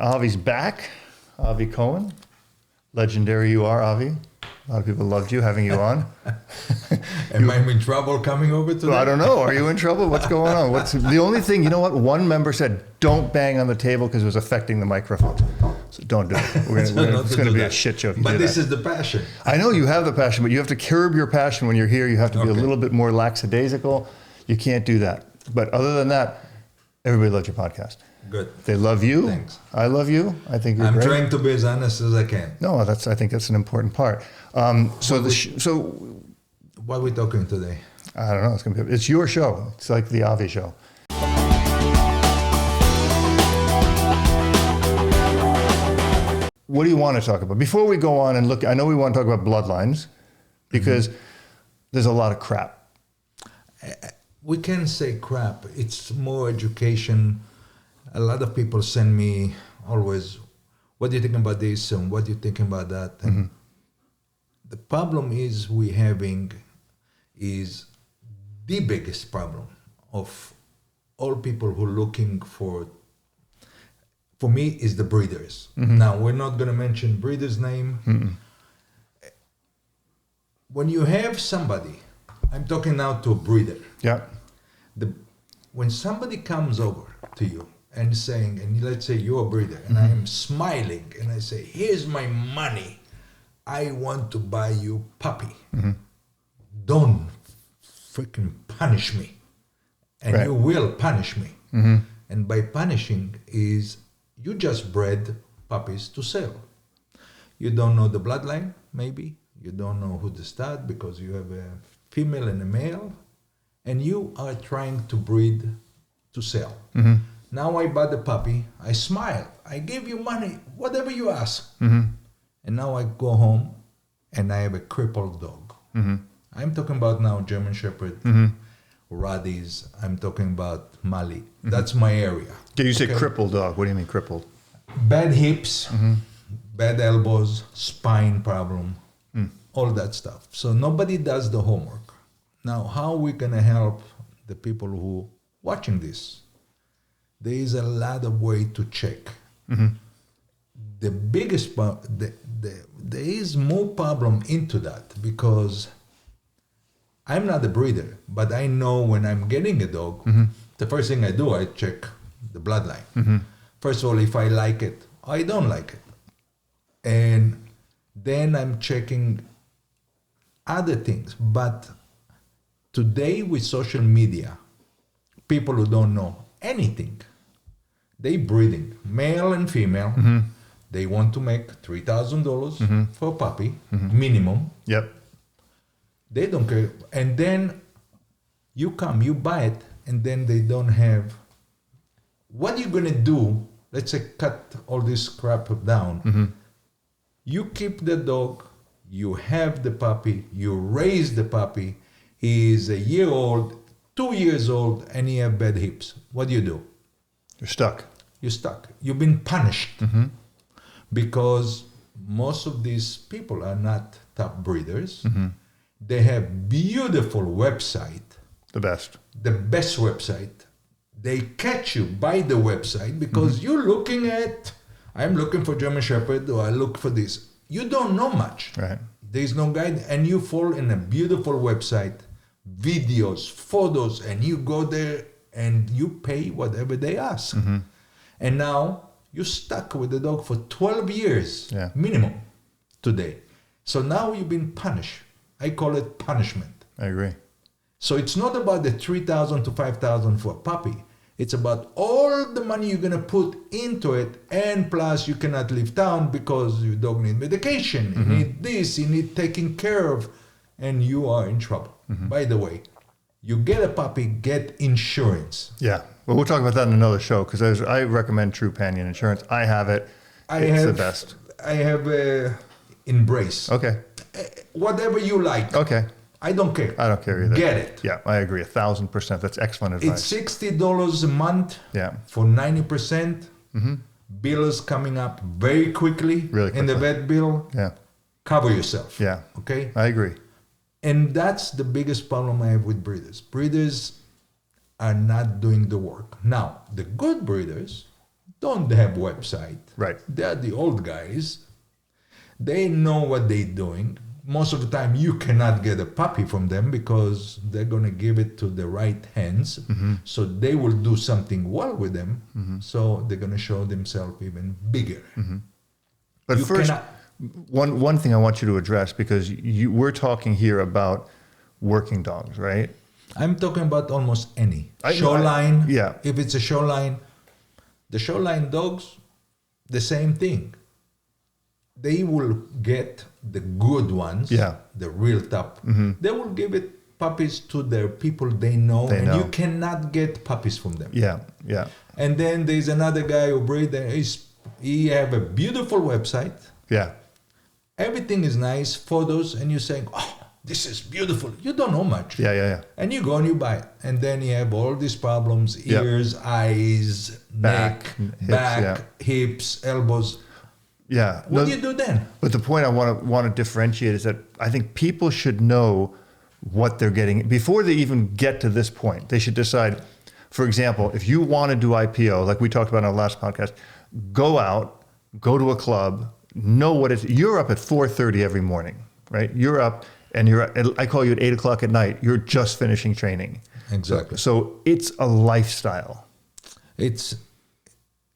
Avi's back. Avi Cohen. Legendary you are, Avi. A lot of people loved you, having you on. Am I in trouble coming over today? Well, I don't know. Are you in trouble? What's going on? What's the only thing, you know what? One member said, don't bang on the table because it was affecting the microphone. So don't do it. It's going to be a shit show if you But do this that. is the passion. I know you have the passion, but you have to curb your passion when you're here. You have to be a Okay. little bit more lackadaisical. You can't do that. But other than that, everybody loves your podcast. Good. They love you. Thanks. I love you. I think you're I'm great. trying to be as honest as I can. No, I think that's an important part. So What are we talking today? I don't know. It's your show. It's like the Avi show. What do you want to talk about? Before we go on and look, I know we want to talk about bloodlines because there's a lot of crap. We can say crap. It's more education. A lot of people send me always, what do you think about this and what do you think about that? And the problem is is the biggest problem of all people who are looking for me, is the breeders. Now, we're not going to mention breeder's name. When you have somebody, I'm talking now to a breeder. Yeah. When somebody comes over to you and saying, and let's say you're a breeder, and I am smiling, and I say, here's my money, I want to buy you puppy. Don't freaking punish me. And Right. you will punish me. And by punishing is, you just bred puppies to sell. You don't know the bloodline, maybe. You don't know who to start because you have a female and a male. And you are trying to breed to sell. Now I bought the puppy, I smile, I give you money, whatever you ask. And now I go home and I have a crippled dog. I'm talking about now German Shepherd, Ruddies, I'm talking about Mali. That's my area. Did you say crippled dog? What do you mean crippled? Bad hips, bad elbows, spine problem, all that stuff. So nobody does the homework. Now, how are we going to help the people who watching this? There is a lot of way to check. The biggest part, there is more problem into that because I'm not a breeder, but I know when I'm getting a dog, the first thing I do, I check the bloodline. First of all, if I like it, I don't like it. And then I'm checking other things. But today with social media, people who don't know anything, they breeding, male and female. They want to make $3,000 for a puppy, minimum. Yep. They don't care. And then you come, you buy it, and then they don't have. What are you going to do? Let's say cut all this crap down. You keep the dog, you have the puppy, you raise the puppy. He is a year old, 2 years old, and he have bad hips. What do? You're stuck. You're stuck. You've been punished. Because most of these people are not top breeders. They have beautiful website. The best. The best website. They catch you by the website because you're looking at, I'm looking for German Shepherd or I look for this. You don't know much. Right. There's no guide and you fall in a beautiful website, videos, photos, and you go there and you pay whatever they ask. And now you're stuck with the dog for 12 years minimum today. So now you've been punished. I call it punishment. I agree. So it's not about the $3,000 to $5,000 for a puppy. It's about all the money you're going to put into it, and plus you cannot leave town because your dog needs medication, you need this, you need taking care of, and you are in trouble. By the way, you get a puppy, get insurance. Yeah. Well, we'll talk about that in another show because I recommend True Panion Insurance. I have it. It's the best. I have Embrace. Okay. Whatever you like. Okay. I don't care. I don't care either. Get it. Yeah, I agree. 1,000%. That's excellent advice. It's $60 a month for 90%. Bills coming up very quickly Really in the vet bill. Yeah. Cover yourself. Yeah. Okay? I agree. And that's the biggest problem I have with breeders. Breeders are not doing the work. Now, the good breeders, don't have website. Right. They're the old guys. They know what they're doing. Most of the time, you cannot get a puppy from them because they're going to give it to the right hands. So they will do something well with them. So they're going to show themselves even bigger. But You first, cannot- one thing I want you to address, because we're talking here about working dogs, right? I'm talking about almost any. I- Showline. yeah. If it's a showline, the showline dogs, the same thing. They will get the good ones, Yeah. the real top. They will give it puppies to their people they know, and know. you cannot get puppies from them. Yeah, yeah, And then there's another guy who breed. He have a beautiful website. yeah, Everything is nice, photos, and you're saying, "Oh, this is beautiful." You don't know much. yeah. And you go and you buy it. And then you have all these problems: Yep. ears, eyes, Back, neck, hips, back, yeah. hips, elbows. Yeah. What No, do you do then? But the point I want to differentiate is that I think people should know what they're getting before they even get to this point. They should decide, for example, if you want to do IPO, like we talked about in our last podcast, go out, go to a club, know what it's. You're up at 4:30 every morning, right? You're up and I call you at 8 o'clock at night. You're just finishing training. Exactly. So it's a lifestyle. It's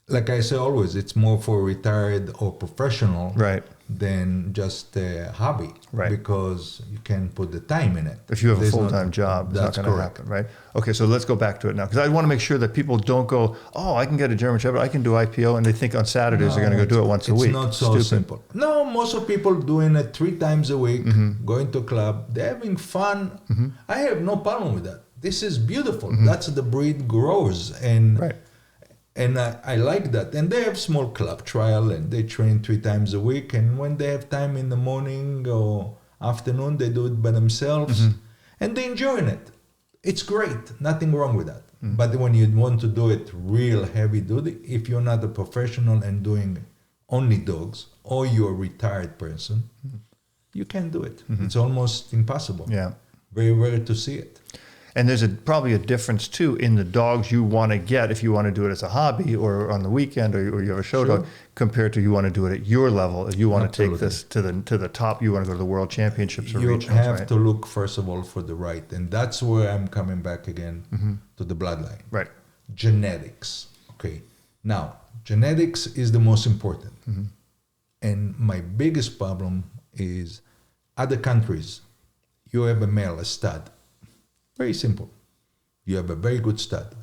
like I say always, it's more for retired or professional Right. than just a hobby. Right. Because you can put the time in it. If you have a There's full-time not- job, it's not that's going to correct. happen, right? Okay, so let's go back to it now, because I want to make sure that people don't go, oh, I can get a German Shepherd, I can do IPO, and they think on Saturdays they're going to go do it once a week. It's not so Stupid. simple. No, most of people doing it 3 times a week, Mm-hmm. going to a club. They're having fun. I have no problem with that. This is beautiful. That's the breed grows, and Right. and I like that. And they have small club trial, and they train 3 times a week. And when they have time in the morning or afternoon, they do it by themselves, and they're enjoying it. It's great. Nothing wrong with that. But when you want to do it real heavy duty, if you're not a professional and doing only dogs, or you're a retired person, you can't do it. It's almost impossible. Yeah. Very rare to see it. And there's probably a difference, too, in the dogs you want to get if you want to do it as a hobby or on the weekend or you have a show Sure. dog, compared to you want to do it at your level. If you want to take Absolutely. this to the top, you want to go to the World Championships or You regionals, have right? to look, first of all, for the right. And that's where I'm coming back again to the bloodline. Right. Genetics. Okay. Now, genetics is the most important. And my biggest problem is other countries, you have a male, a stud. Very simple. You have a very good stud.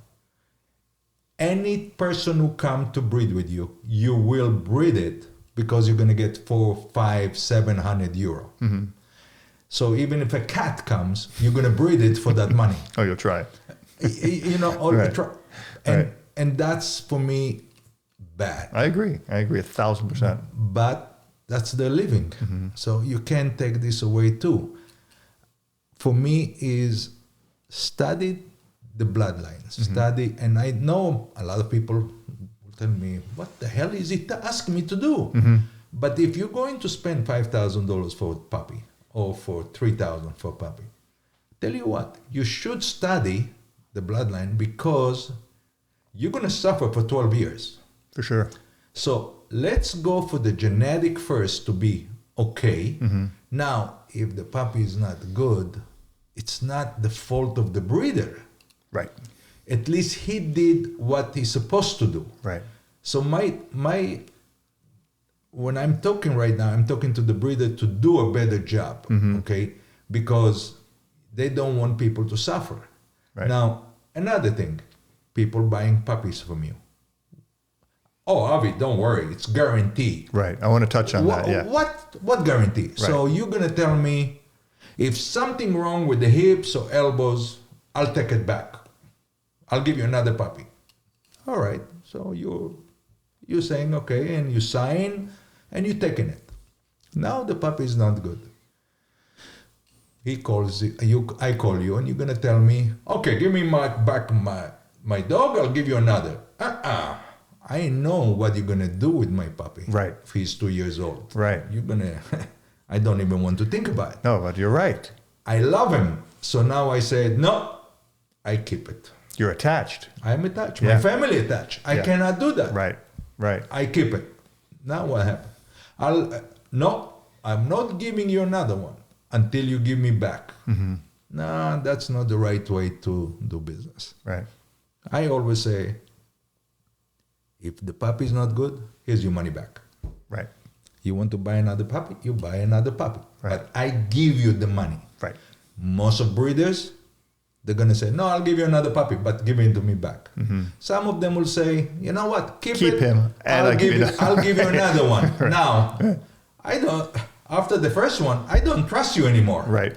Any person who come to breed with you, you will breed it because you're going to get 400, 500, 700 euro. So even if a cat comes, you're going to breed it for that money. Oh, you'll try. You know, all Right. Right. And that's for me bad. I agree. 1,000%. But that's their living. So you can't take this away too. For me is study the bloodlines, study, and I know a lot of people will tell me, what the hell is it asking me to do? But if you're going to spend $5,000 for a puppy or for $3,000 for a puppy, tell you what, you should study the bloodline because you're going to suffer for 12 years. For sure. So let's go for the genetic first to be okay. Now, if the puppy is not good, it's not the fault of the breeder. Right. At least he did what he's supposed to do. Right. So when I'm talking right now, I'm talking to the breeder to do a better job, okay? Because they don't want people to suffer. Right. Now, another thing, people buying puppies from you. Oh, Avi, don't worry, it's guaranteed. Right. I want to touch on that. Yeah. What guarantee? So you're gonna tell me if something wrong with the hips or elbows, I'll take it back. I'll give you another puppy. All right. So you're saying okay, and you sign, and you're taking it. Now the puppy is not good. He calls you. I call you, and you're gonna tell me, okay, give me back my dog. I'll give you another. I know what you're gonna do with my puppy. Right. If he's 2 years old. Right. You're gonna. I don't even want to think about it. No, but you're right. I love him. So now I said, no, I keep it. You're attached. I'm attached. Yeah. My family attached. I Yeah. cannot do that. Right. Right. I keep it. Now what happened? No, I'm not giving you another one until you give me back. No, that's not the right way to do business. Right. I always say, if the puppy is not good, here's your money back. Right. You want to buy another puppy, you buy another puppy. Right. But I give you the money. Right. Most of breeders, they're going to say, no, I'll give you another puppy, but give it to me back. Some of them will say, you know what, keep it. him, and I'll give you another one. Right. Now, after the first one, I don't trust you anymore. Right.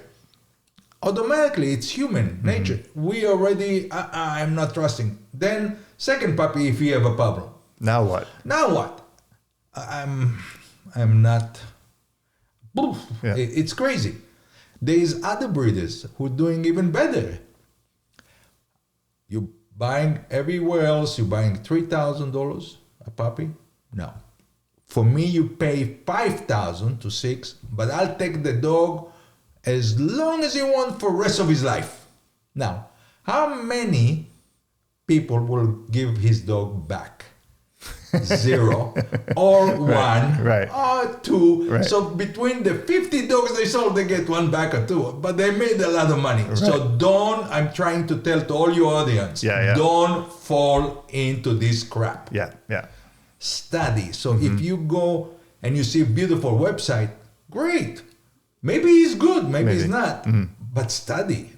Automatically, it's human nature. We already, I'm not trusting. Then, second puppy, if you have a problem. Now what? Now what? I'm not. Poof. Yeah. It's crazy. There's other breeders who are doing even better. You buying everywhere else, you're buying $3,000 a puppy? No. For me, you pay $5,000 to $6,000, but I'll take the dog as long as you want for the rest of his life. Now, how many people will give his dog back? 0 or 1 right. or 2. Right. So between the 50 dogs they sold, they get 1 back or 2. But they made a lot of money. Right. So I'm trying to tell to all your audience, don't fall into this crap. Yeah. Yeah. Study. So if you go and you see a beautiful website, great. Maybe it's good, maybe it's not. But study.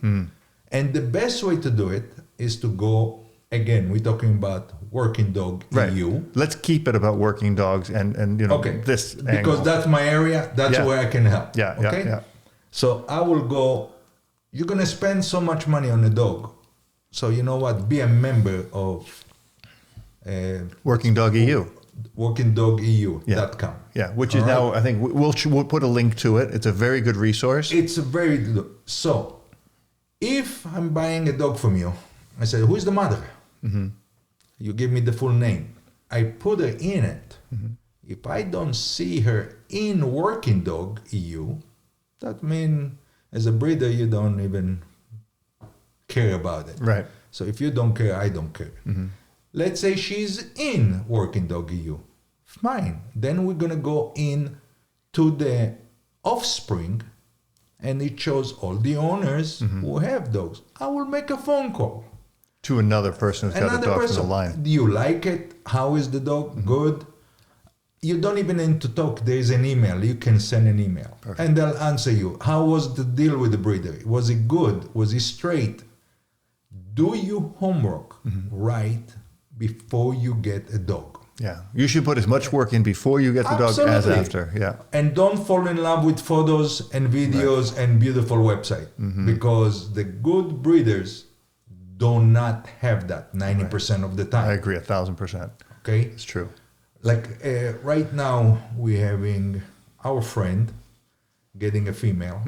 And the best way to do it is to go, again, we're talking about Working Dog Right. EU. Let's keep it about working dogs and you know this because angle. that's my area. That's where I can help. Yeah. Okay. Yeah. So I will go. You're gonna spend so much money on a dog. So you know what? Be a member of Working Dog EU. WorkingDogEU.com. Yeah, which is now, I think we'll put a link to it. It's a very good resource. It's a very good. So if I'm buying a dog from you, I say, who's the mother? You give me the full name. I put her in it. If I don't see her in Working Dog EU, that means as a breeder, you don't even care about it. Right. So if you don't care, I don't care. Let's say she's in Working Dog EU. Fine. Then we're going to go in to the offspring, and it shows all the owners who have dogs. I will make a phone call. To another person who's got a dog from the line. Do you like it? How is the dog? Good. You don't even need to talk. There's an email. You can send an email. Perfect. And they'll answer you. How was the deal with the breeder? Was it good? Was it straight? Do your homework right before you get a dog. Yeah. You should put as much work in before you get the dog as Absolutely. after. Yeah. And don't fall in love with photos and videos and beautiful website, because the good breeders do not have that 90% of the I time. agree 1,000%. Okay. It's true. Like right now, we're having our friend getting a female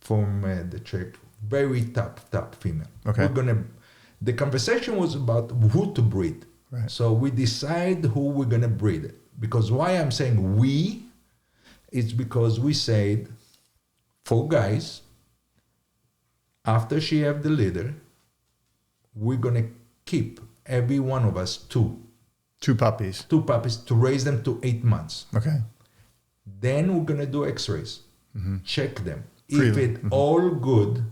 from the Czech, very top female. Okay. The conversation was about who to breed. Right. So we decide who we're gonna breed. Because why I'm saying we, it's because we said 4 guys. After she have the litter, we're gonna keep every one of us 2 puppies. puppies to raise them to 8 months. Okay. Then we're gonna do X-rays, check them. Freely. If it all good,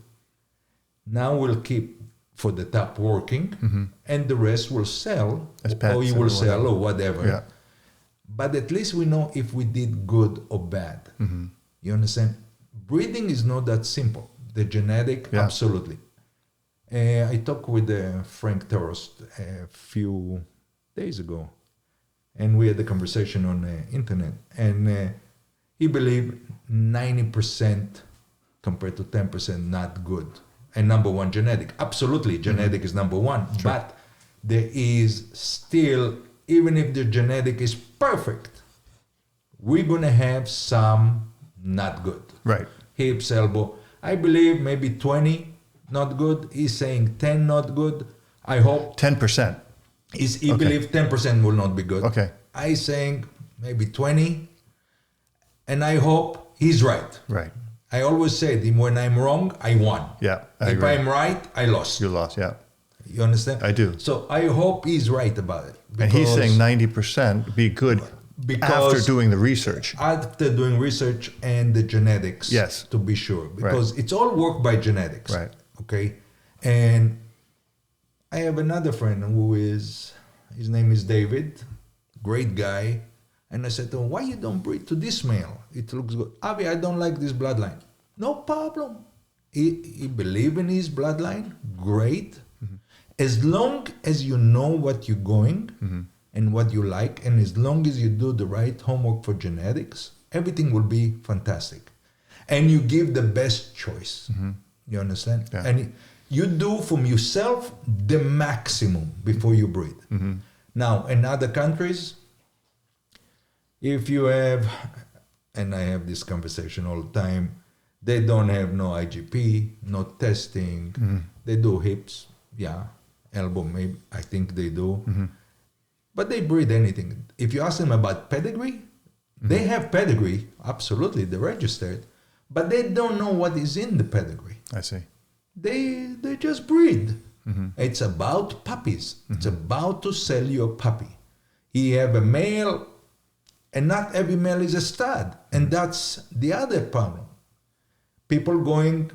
now we'll keep for the top working, and the rest will sell, As pets or you or will sell whatever. or whatever. Yeah. But at least we know if we did good or bad. You understand? Breeding is not that simple. The genetic, Yeah. absolutely. I talked with Frank Toros a few days ago, and we had a conversation on the internet, and he believed 90% compared to 10% not good. And number one, genetic. Absolutely, genetic is number one. Sure. But there is still, even if the genetic is perfect, we're going to have some not good. Right. Hips, elbow. I believe maybe 20 not good. He's saying 10 not good. I hope 10%. he believes 10% will not be good. Okay. I saying maybe 20, and I hope he's right. Right. I always say when I'm wrong, I won. Yeah. I If agree. I'm right, I lost. You lost. Yeah. You understand? I do. So I hope he's right about it. And he's saying 90% be good after doing the research. After doing research and the genetics, Yes. to be sure. Because it's all work by genetics. Right. Okay? And I have another friend his name is David, great guy. And I said to him, why you don't breed to this male? It looks good. Avi, I don't like this bloodline. No problem. He believe in his bloodline, great. As long as you know what you're going and what you like, and as long as you do the right homework for genetics, everything will be fantastic. And you give the best choice. You understand? Yeah. And you do from yourself the maximum before you breed. Now, in other countries, if you have, and I have this conversation all the time, they don't have no IGP, no testing. They do hips, yeah, elbow maybe, I think they do. But they breed anything. If you ask them about pedigree, they have pedigree, absolutely, they're registered, but they don't know what is in the pedigree. I see. They just breed. It's about puppies. It's about to sell you a puppy. You have a male, and not every male is a stud. And that's the other problem. People going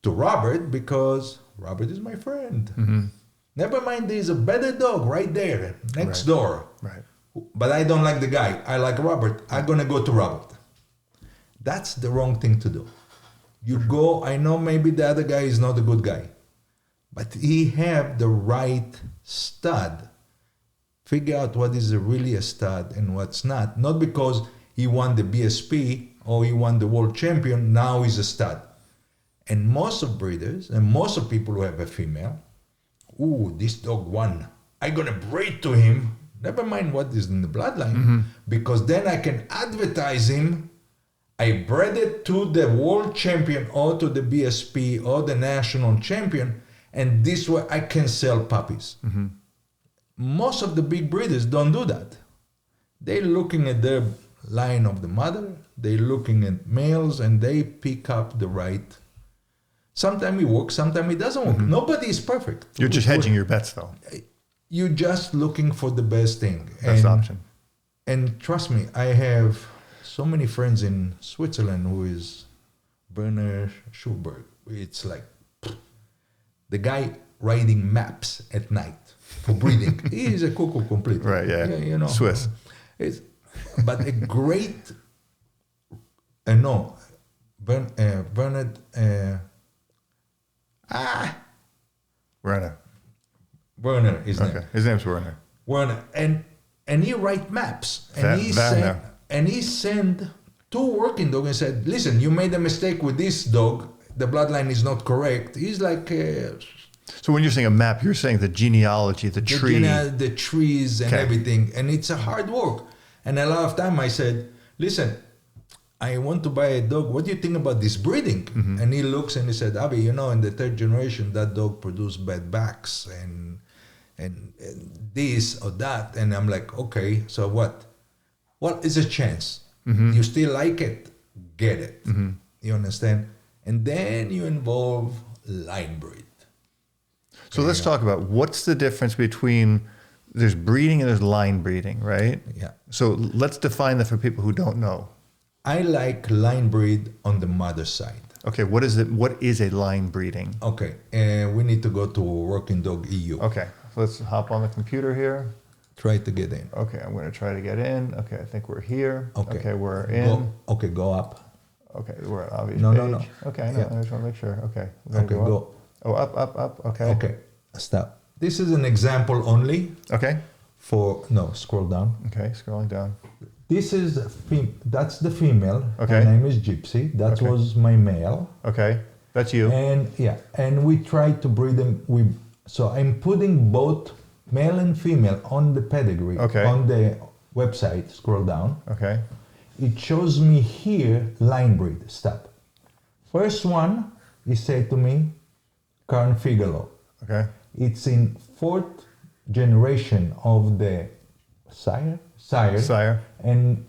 to Robert because Robert is my friend. Never mind, there's a better dog right there, next door. Right. But I don't like the guy. I like Robert. I'm going to go to Robert. That's the wrong thing to do. You go, I know maybe the other guy is not a good guy, but he have the right stud. Figure out what is really a stud and what's not. Not because he won the BSP or he won the world champion, now he's a stud. And most of breeders and most of people who have a female, ooh, this dog won. I'm going to breed to him. Never mind what is in the bloodline, because then I can advertise him. I bred it to the world champion or to the BSP or the national champion, and this way I can sell puppies. Most of the big breeders don't do that. They're looking at their line of the mother, they're looking at males, and they pick up the right. Sometimes it works, sometimes it doesn't work. Nobody is perfect. You're just hedging your bets, though. You're just looking for the best thing. Best option. And trust me, I have so many friends in Switzerland who is Werner Schulberg. It's like the guy writing maps at night for breeding. He is a cuckoo complete. Right, yeah. You know. Swiss. But a great, Bernard, Werner, his name. Okay, his name's Werner. Werner, and he write maps, and he sent 2 working dogs and said, "Listen, you made a mistake with this dog. The bloodline is not correct." He's like, so when you're saying a map, you're saying the genealogy, the tree, the trees and everything, and it's a hard work. And a lot of time I said, "Listen, I want to buy a dog. What do you think about this breeding?" And he looks and he said, "Avi, in the 3rd generation, that dog produced bad backs and this or that." And I'm like, okay, so what? Well, it's a chance. You still like it, get it. You understand? And then you involve line breed. So let's talk about what's the difference between there's breeding and there's line breeding, right? Yeah. So let's define that for people who don't know. I like line breed on the mother side. Okay, what is it? What is a line breeding? Okay, we need to go to Working Dog EU. Okay, so let's hop on the computer here. Try to get in. Okay, I'm going to try to get in. Okay, I think we're here. Okay, we're in. Go up. Okay, we're at obvious No. page. Okay, I just want to make sure. Okay. Go. Oh, up. Okay. Okay, stop. This is an example only. Okay. Scroll down. Okay, scrolling down. This is that's the female. Okay. Her name is Gypsy. That was my male. Okay, that's you. And we try to breed them. So I'm putting both male and female on the pedigree. Okay. On the website. Scroll down. Okay. It shows me here line breed. Stop. First one, he said to me, Carn Figaro. Okay. It's in 4th generation of the sire, and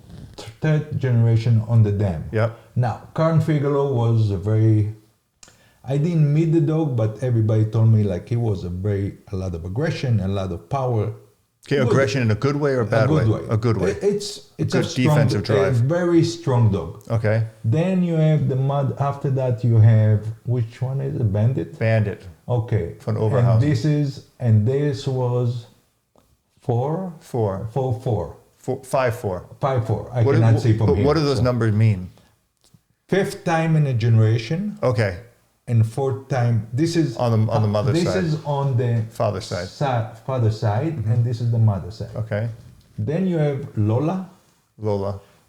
3rd generation on the dam. Yep. Now, Carn Figaro was a very I didn't meet the dog, but everybody told me like he was a lot of aggression, a lot of power. Okay, aggression in a good way or a bad way? A good way. It's good a strong, defensive drive. A very strong dog. Okay. Then you have the mud. After that, you have which one is it? Bandit. Bandit. Okay. Von Oberhausen. This was 4. 4. 4. 5-4. 5-4. I cannot see from here. What do those numbers mean? 5th time in a generation. Okay. And 4th time. This is on the mother's side. This is on the father's side. Father's side, and this is the mother's side. Okay. Then you have Lola.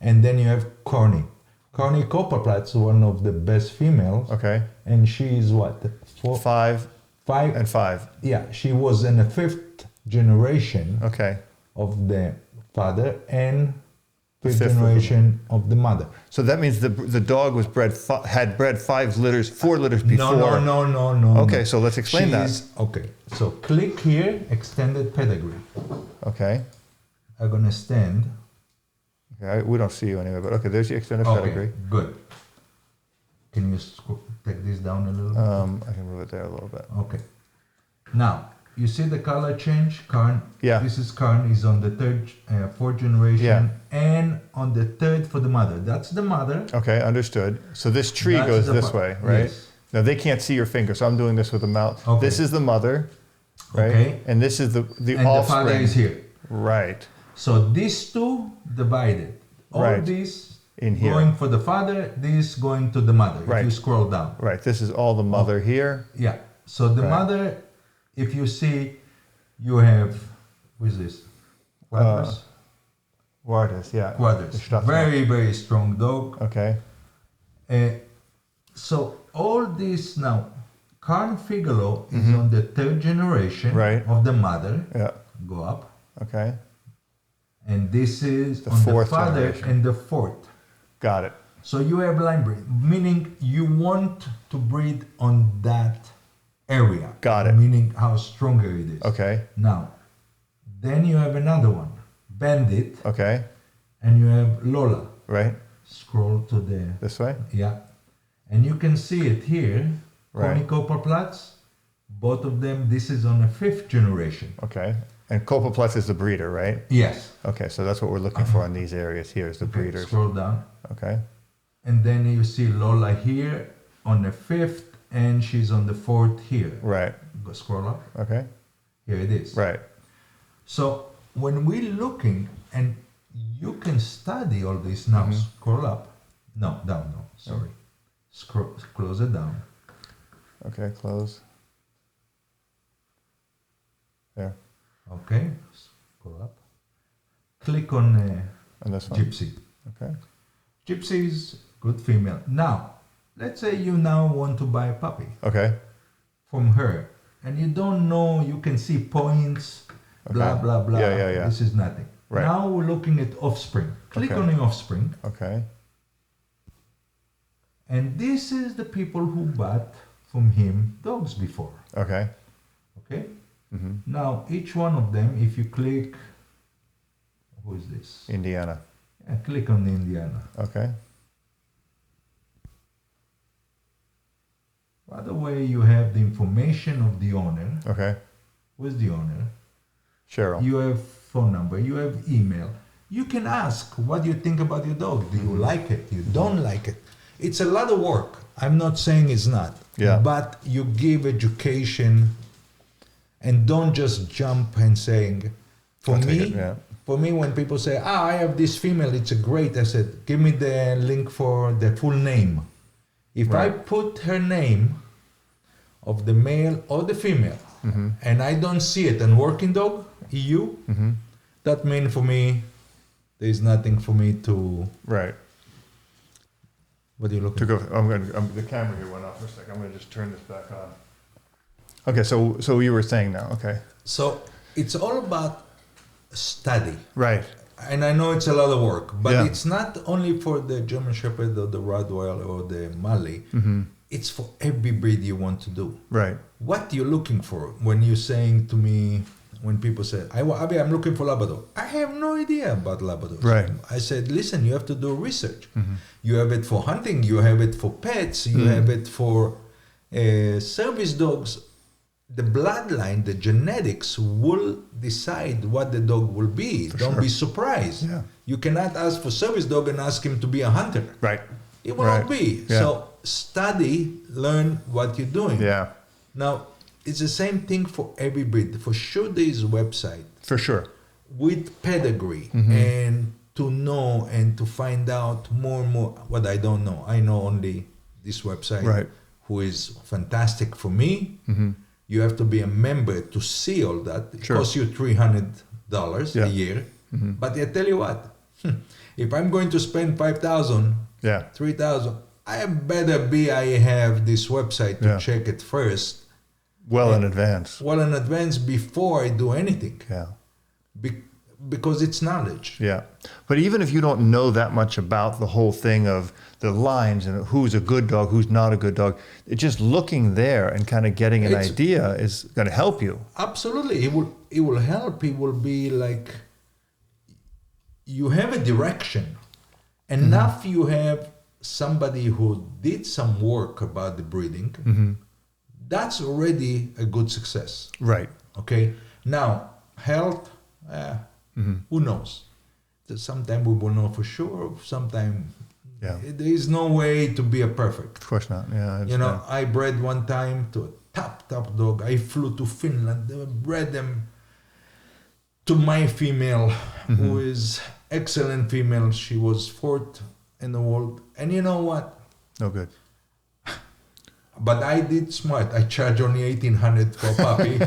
And then you have Corny. Corny Copperplatz, one of the best females. Okay. And she is what? 5 and 5. Yeah, she was in the 5th generation. Okay. Of the father and 5th generation of the mother. So that means the dog was had bred 4 litters before. No. Okay, so let's explain that. Okay, so click here, extended pedigree. Okay. I'm gonna stand. Okay, we don't see you anyway, but okay, there's the extended pedigree. Good. Can you take this down a little bit? I can move it there a little bit. Okay. Now, you see the color change? Karn. Yeah. This is Karn. Is on the 4th generation, and on the 3rd for the mother. That's the mother. Okay, understood. So this tree goes this way, right? Yes. Now they can't see your finger, so I'm doing this with the mouth. Okay. This is the mother, right? Okay. And this is the and offspring. the father is here. Right. So these two divided. All this in here. Going for the father, this going to the mother. Right. If you scroll down. Right. This is all the mother here. Yeah. So the mother, if you see, you have, who is this? Juarez, yeah. Juarez. Very, very strong dog. Okay. So all this now, Carn Figaro is on the 3rd generation of the mother. Yeah. Go up. Okay. And this is the on 4th the father generation. and the 4th. Got it. So you have line breed, meaning you want to breed on that area. Got it. Meaning how stronger it is. Okay. Now, then you have another one, Bandit. Okay. And you have Lola. Right. Scroll to the... This way? Yeah. And you can see it here. Right. Copperplatz. Both of them, this is on the 5th generation. Okay. And Copperplatz is the breeder, right? Yes. Okay, so that's what we're looking for in these areas here is the breeders. Scroll down. Okay. And then you see Lola here on the 5th, and she's on the 4th here. Right. Go scroll up. Okay. Here it is. Right. So when we're looking, and you can study all this now, scroll up. No, down, no, sorry. Scroll, close it down. Okay, close. There. Okay, scroll up. Click on this one. Gypsy. Okay. Gypsy is good female. Now, let's say you now want to buy a puppy. Okay. From her, and you don't know, you can see points, blah, blah, blah. Yeah. This is nothing. Right. Now we're looking at offspring. Click on the offspring. Okay. And this is the people who bought from him dogs before. Okay. Okay? Now, each one of them, if you click, who is this? Indiana. Yeah, click on the Indiana. Okay. By the way, you have the information of the owner. Okay. Who's the owner? Cheryl. You have phone number. You have email. You can ask, what do you think about your dog? Do you like it? You don't like it? It's a lot of work. I'm not saying it's not. Yeah. But you give education and don't just jump and saying, for me, when people say, I have this female, it's a great, I said, give me the link for the full name. If I put her name of the male or the female, and I don't see it, and working dog, EU, that means for me, there's nothing for me to... Right. What are you looking to go? The camera here went off for a second. I'm going to just turn this back on. Okay, so you were saying now, okay. So it's all about study. Right. And I know it's a lot of work, but it's not only for the German Shepherd or the Rottweiler or the Mali. It's for every breed you want to do. Right. What you're looking for when you're saying to me, when people say, I'm looking for Labrador. I have no idea about Labrador. Right. I said, listen, you have to do research. You have it for hunting, you have it for pets, you have it for Service dogs, the bloodline, the genetics will decide what the dog will be. Don't be surprised. Yeah. You cannot ask for service dog and ask him to be a hunter. Right. It will not be. Yeah. So study, learn what you're doing. Yeah. Now, it's the same thing for every breed. For sure, there is a website For sure. with pedigree and to know and to find out more and more what I don't know. I know only this website, Right. who is fantastic for me. You have to be a member to see all that. It Sure. costs you $300 Yeah. a year. But I tell you what, if I'm going to spend 5,000, Yeah. 3,000, I better I have this website to Yeah. check it first, Well in advance. well in advance before I do anything. Yeah. Because it's knowledge. Yeah. But even if you don't know that much about the whole thing of the lines and who's a good dog, who's not a good dog, just looking there and kind of getting an idea is going to help you. Absolutely. It will help. It will be like you have a direction. Enough you have somebody who did some work about the breeding, that's already a good success. Right. Okay. Now, health, who knows? Sometimes we will know for sure. Sometimes there is no way to be a perfect. Of course not. Yeah. You know, I bred one time to a top dog. I flew to Finland, bred them to my female, who is excellent female. She was fourth in the world. And you know what? No good. But I did smart. I charge only $1,800 for a puppy.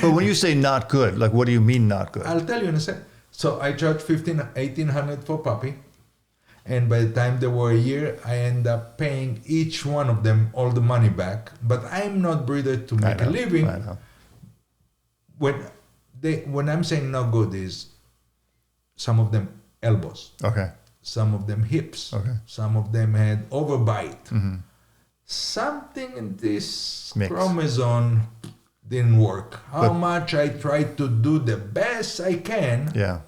But when you say not good, like what do you mean not good? I'll tell you in a second. So I charged $1,800 for a puppy. And by the time they were a year, I end up paying each one of them all the money back. But I'm not breeder to make a living. I know. When I'm saying not good is some of them elbows, Okay. some of them hips, Okay. some of them had overbite. Something in this Mix. chromosome didn't work. How much I tried to do the best I can, Yeah.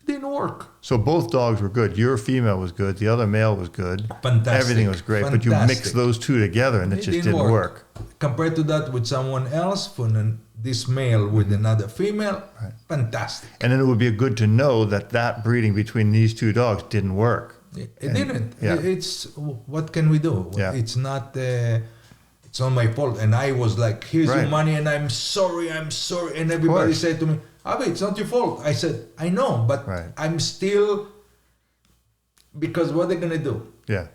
it didn't work. So both dogs were good. Your female was good. The other male was good. Fantastic. Everything was great. But you mixed those two together and it just didn't work. Compared to that with someone else, for this male with another female, fantastic. And then it would be good to know that that breeding between these two dogs didn't work. It didn't. Yeah. It's what can we do? Yeah. It's not. It's not my fault. And I was like, "Here's your money," and I'm sorry. And everybody said to me, "Avi, it's not your fault." I said, "I know, but I'm still." Because what they're gonna do? Yeah.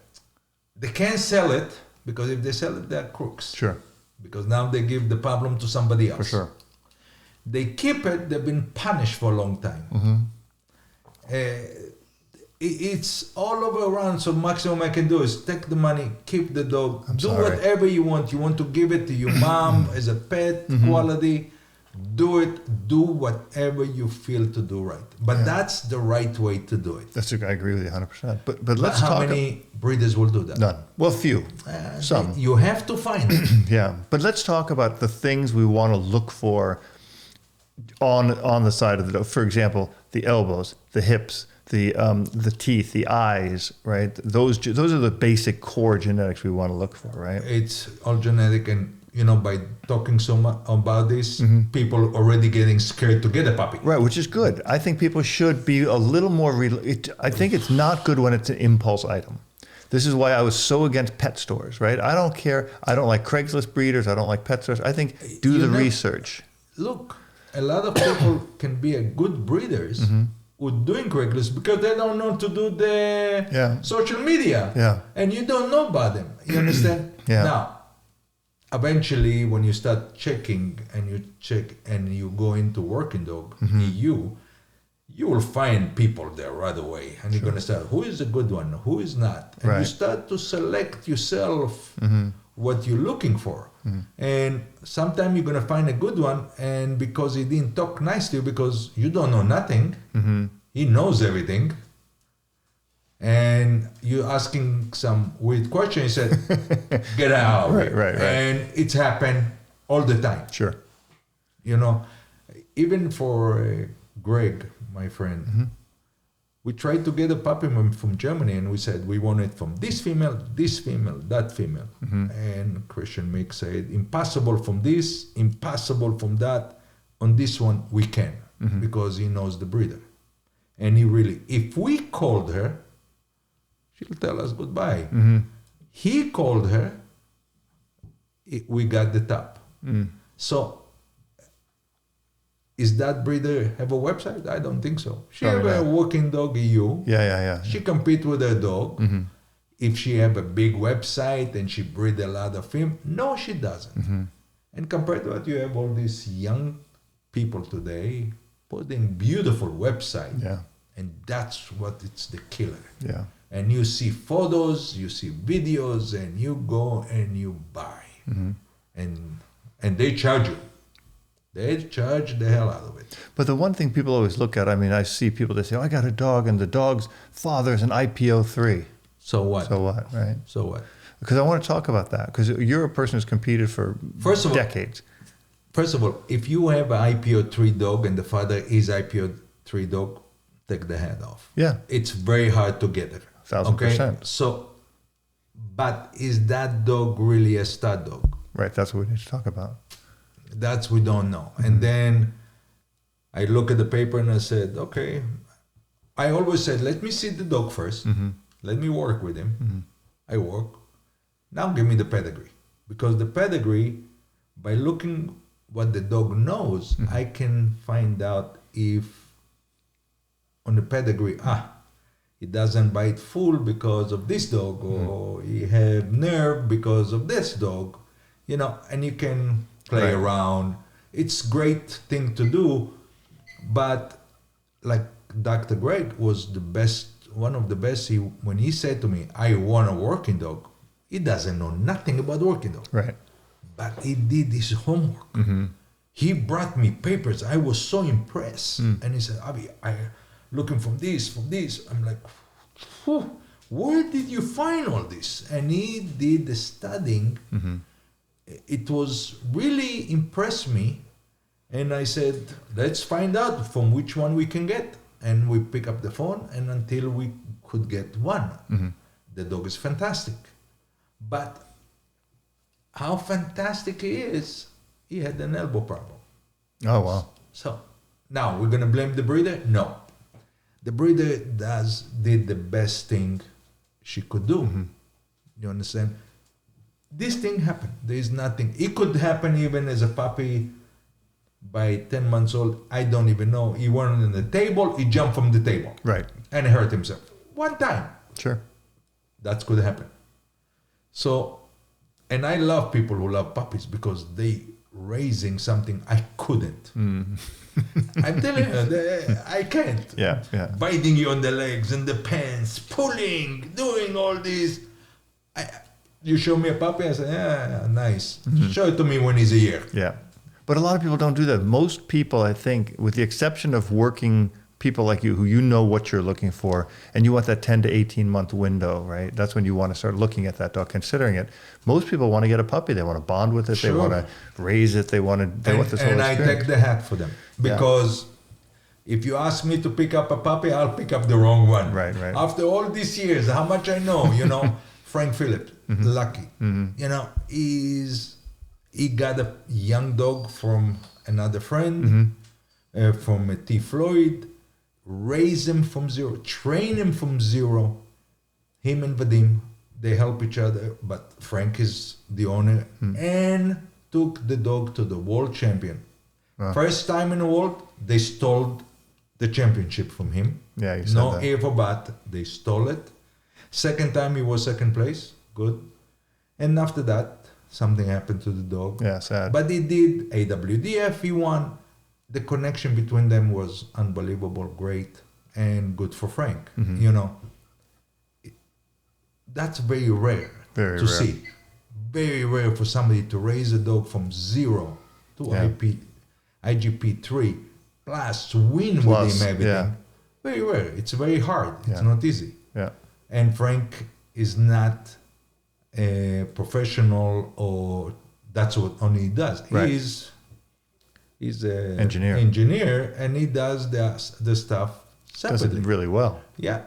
They can't sell it because if they sell it, they're crooks. Sure. Because now they give the problem to somebody else. For sure. They keep it. They've been punished for a long time. It's all over around. So maximum I can do is take the money, keep the dog, do whatever you want. You want to give it to your mom as a pet, quality. Do it. Do whatever you feel to do right. But that's the right way to do it. I agree with you 100%. But let's talk. How many breeders will do that? None. Well, few. Some. You have to find it. Yeah. But let's talk about the things we want to look for on the side of the dog. For example, the elbows, the hips, the teeth, the eyes, right? Those are the basic core genetics we want to look for, right? It's all genetic, and by talking so much about this, people already getting scared to get a puppy. Right, which is good. I think people should be a little more. I think it's not good when it's an impulse item. This is why I was so against pet stores, right? I don't care. I don't like Craigslist breeders. I don't like pet stores. I think do the research. Look, a lot of people can be a good breeders with doing Craigslist because they don't know to do the social media. Yeah. And you don't know about them. You understand? Yeah. Now, eventually, when you start checking and you go into working dog, you will find people there right away. And you're going to start, who is a good one? Who is not? And you start to select yourself what you're looking for. And sometimes you're going to find a good one, and because he didn't talk nice to you, because you don't know nothing, he knows everything, and you're asking some weird question, he said, get out. Right. And it's happened all the time. Sure. Even for Greg, my friend, We tried to get a puppy from Germany, and we said we want it from this female, that female. And Christian Mick said, impossible from this, impossible from that. On this one, we can, because he knows the breeder. And he really, if we called her, she'll tell us goodbye. He called her, we got the top. So, is that breeder have a website? I don't think so. She have a working dog EU. Yeah. She compete with her dog. If she have a big website and she breed a lot of him, no, she doesn't. And compared to what you have all these young people today putting beautiful website. Yeah. And that's what it's the killer. Yeah. And you see photos, you see videos, and you go and you buy. And they charge you. They charge the hell out of it. But the one thing people always look at, I mean, I see people that say, oh, I got a dog, and the dog's father's an IPO3. So what? So what, right? So what? Because I want to talk about that, because you're a person who's competed for decades. First of all, if you have an IPO3 dog and the father is IPO3 dog, take the head off. Yeah. It's very hard to get it. 1,000%. So, but is that dog really a stud dog? Right, that's what we need to talk about. That's we don't know. And then I look at the paper and I said, okay. I always said, let me see the dog first. Let me work with him. I work. Now give me the pedigree. Because the pedigree, by looking what the dog knows, I can find out if on the pedigree, he doesn't bite full because of this dog, or he have nerve because of this dog, and you can play around. It's great thing to do, but like Dr. Greg was the best, one of the best. When he said to me, I want a working dog, he doesn't know nothing about working dog. Right. But he did his homework. He brought me papers. I was so impressed. And he said, Avi, I looking from this. I'm like, where did you find all this? And he did the studying. It was really impressed me. And I said, let's find out from which one we can get. And we pick up the phone, and until we could get one. The dog is fantastic. But how fantastic he is, he had an elbow problem. Oh, wow. So now we're going to blame the breeder? No. The breeder did the best thing she could do. You understand? This thing happened. There is nothing. It could happen even as a puppy by 10 months old. I don't even know. He went on the table. He jumped from the table. Right. And hurt himself. One time. Sure. That could happen. So, and I love people who love puppies because they raising something I couldn't. I'm telling you, I can't. Yeah. Biting you on the legs and the pants, pulling, doing all this. You show me a puppy, I say, yeah, nice. Show it to me when he's a year. Yeah. But a lot of people don't do that. Most people, I think, with the exception of working people like you, who you know what you're looking for, and you want that 10 to 18 month window, right? That's when you want to start looking at that dog, considering it. Most people want to get a puppy. They want to bond with it. Sure. They want to raise it. They want this whole experience. And I take the hat for them. Because if you ask me to pick up a puppy, I'll pick up the wrong one. Right. After all these years, how much I know, Frank Phillip, lucky. He got a young dog from another friend, from T. Floyd, raise him from zero, train him from zero. Him and Vadim, they help each other, but Frank is the owner, and took the dog to the world champion. First time in the world, they stole the championship from him. Yeah, you said no that. air for bat, they stole it. Second time he was second place, good. And after that, something happened to the dog. Yeah, sad. But he did AWDF, he won. The connection between them was unbelievable, great, and good for Frank. That's very rare to see. Very rare for somebody to raise a dog from zero to IGP3 plus win with him everything. Yeah. Very rare. It's very hard. It's Yeah. not easy. Yeah. And Frank is not a professional, or that's what only he does. Right. He's an Engineer. engineer, and he does the stuff Does it really well. Yeah.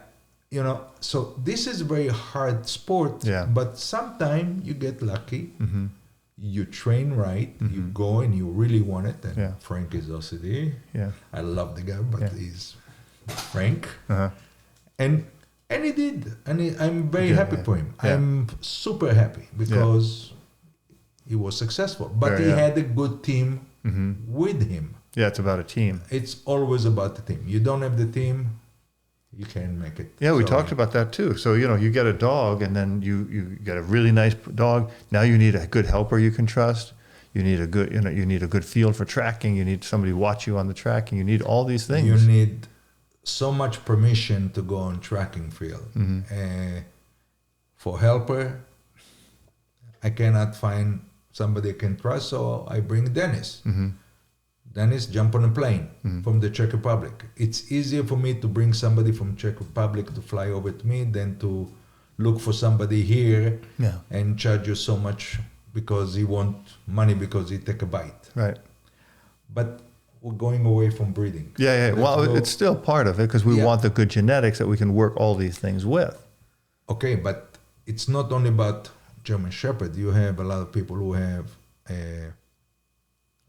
You know, so this is very hard sport, Yeah. but sometimes you get lucky. Mm-hmm. You train right, you go and you really want it. And Yeah. Frank is OCD. Yeah. I love the guy, but Yeah. he's Frank. Uh-huh. And he did. And I'm very Yeah, happy yeah. for him. Yeah. I'm super happy because he was successful. But he had a good team with him. Yeah, it's about a team. It's always about the team. You don't have the team, you can't make it. Yeah, we So, talked about that too. So, you get a dog and then you get a really nice dog. Now you need a good helper you can trust. You need a good, you need a good field for tracking. You need somebody to watch you on the tracking. You need all these things. You need so much permission to go on tracking field. For helper, I cannot find somebody I can trust, so I bring Dennis. Dennis jump on a plane from the Czech Republic. It's easier for me to bring somebody from Czech Republic to fly over to me than to look for somebody here and charge you so much because he want money because he take a bite. Right. But we're going away from breeding. Yeah. Well, it's still part of it because we want the good genetics that we can work all these things with. Okay, but it's not only about German Shepherd. You have a lot of people who have